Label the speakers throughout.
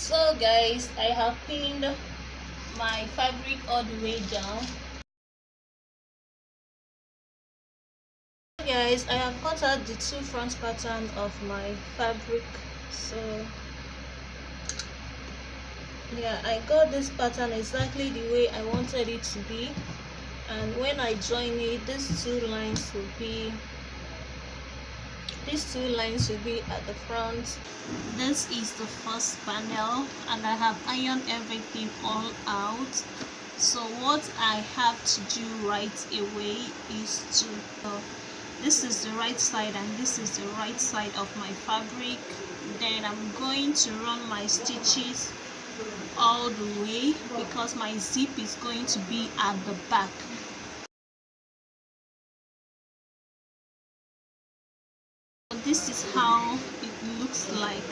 Speaker 1: So guys, I have pinned my fabric all the way down. Guys, I have cut out the two front pattern of my fabric. So yeah, I got this pattern exactly the way I wanted it to be, and when I join it, these two lines will be at the front. This is the first panel, and I have ironed everything all out. So what I have to do right away is to this is the right side and this is the right side of my fabric. Then I'm going to run my stitches all the way because my zip is going to be at the back. This is how it looks like.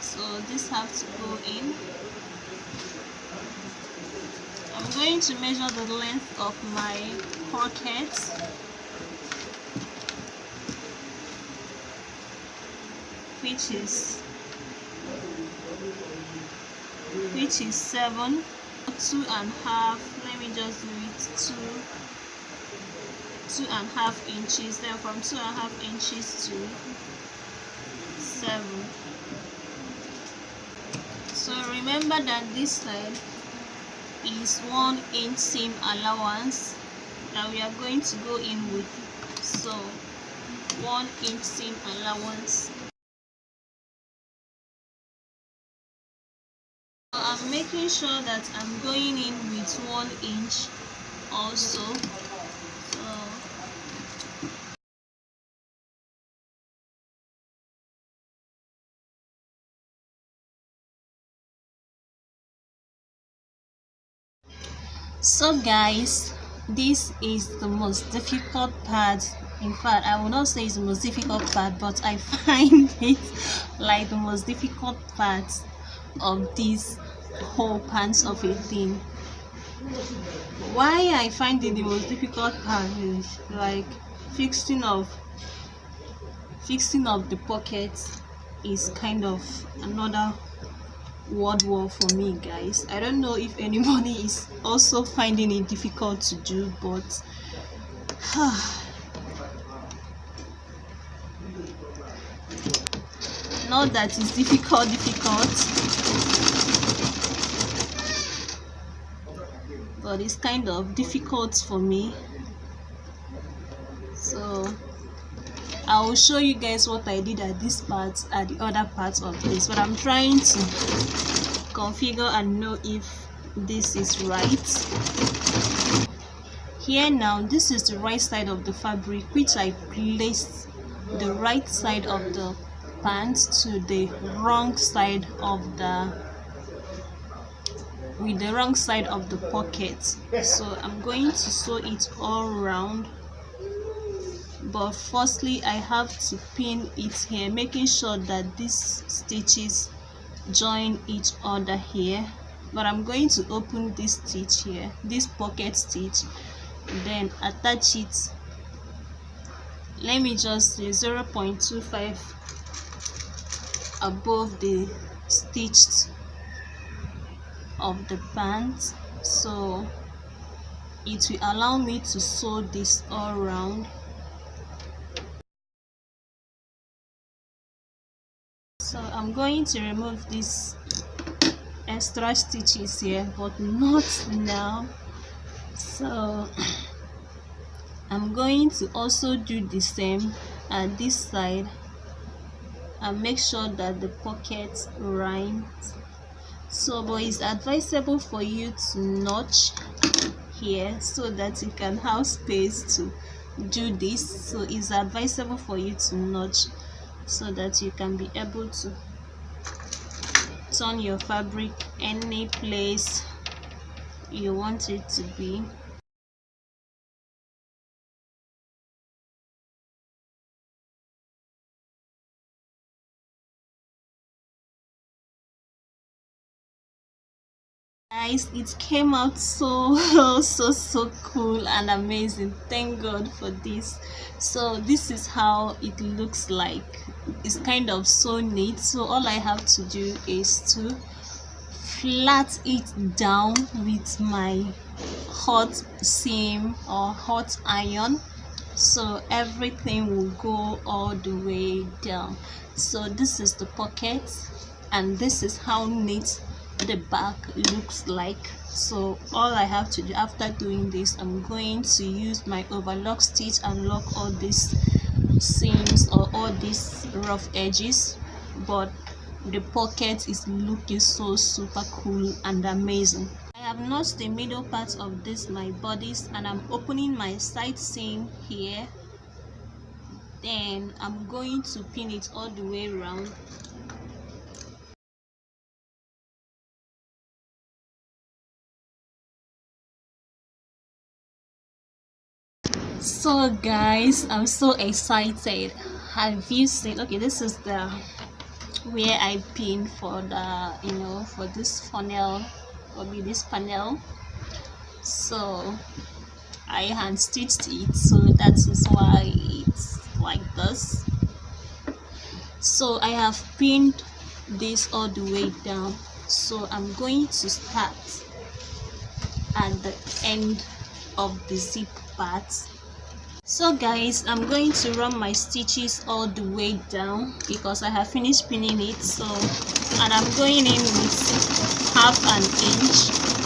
Speaker 1: So this has to go in. I'm going to measure the length of my pockets, which is 7, 2.5. Let me just do it 2.5 inches. Then from 2.5 inches to 7. So remember that this side is 1 inch seam allowance that we are going to go in with. So 1 inch seam allowance. So I'm making sure that I'm going in with 1 inch also. So guys, this is the most difficult part. In fact, I will not say it's the most difficult part, but I find it like the most difficult part of this whole pants of a thing. Why I find it the most difficult part is like fixing of the pockets is kind of another word war for me, guys. I don't know if anybody is also finding it difficult to do, but not that it's difficult, but it's kind of difficult for me. So I will show you guys what I did at this part, at the other parts of this, but I'm trying to configure and know if this is right. Here now, this is the right side of the fabric, which I placed the right side of the pants to the wrong side of the pocket. So I'm going to sew it all around, but firstly I have to pin it here, making sure that these stitches join each other here. But I'm going to open this stitch here, this pocket stitch, then attach it. Let me just say 0.25 above the stitched of the pants, so it will allow me to sew this all around. So I'm going to remove these extra stitches here, but not now. So I'm going to also do the same at this side and make sure that the pocket rhymes. So but it's advisable for you to notch here so that you can have space to do this. So it's advisable for you to notch so that you can be able to turn your fabric any place you want it to be. Guys, it came out so so cool and amazing. Thank God for this. So this is how it looks like. It's kind of so neat. So all I have to do is to flat it down with my hot seam or hot iron, so everything will go all the way down. So this is the pocket, and this is how neat the back looks like. So all I have to do after doing this, I'm going to use my overlock stitch and lock all these seams or all these rough edges. But the pocket is looking so super cool and amazing. I have notched the middle part of this my bodice, and I'm opening my side seam here. Then I'm going to pin it all the way around. So guys, I'm so excited. Have you seen? Okay, this is the where I pin for the, for this funnel, or be this panel. So I hand stitched it, so that is why it's like this. So I have pinned this all the way down. So I'm going to start at the end of the zip part. So guys, I'm going to run my stitches all the way down because I have finished pinning it. So, and I'm going in with 1/2 inch.